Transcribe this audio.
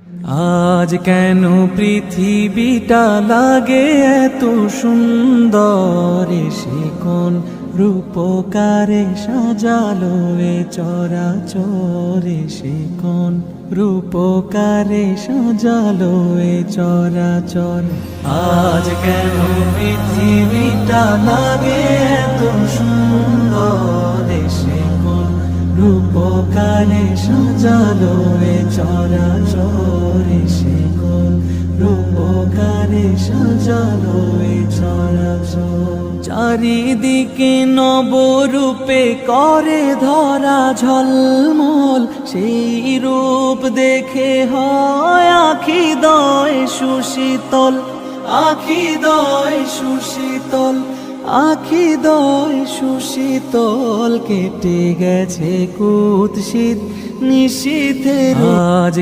আজ কেন পৃথিবীটা লাগে এত সুন্দর, সে কোন রূপকারে সাজালো এ চরাচরে, সে কোন রূপকারে সাজালো এ চরাচর। আজ কেন পৃথিবীটা লাগে এত সুন্দর, সে কোন রূপকারে সাজালো এ চরাচরে, সে কোন রূপকারে সাজালো এ চরাচর। চারিদিকে নবরূপে করে ধরা ঝলমল, সেই রূপ দেখে হয় আখি দয় সুশীতল, আখি দয় সুশীতল, আখি দয় সুশীতল। কেটে গেছে কুৎসিত নিশীথের আজ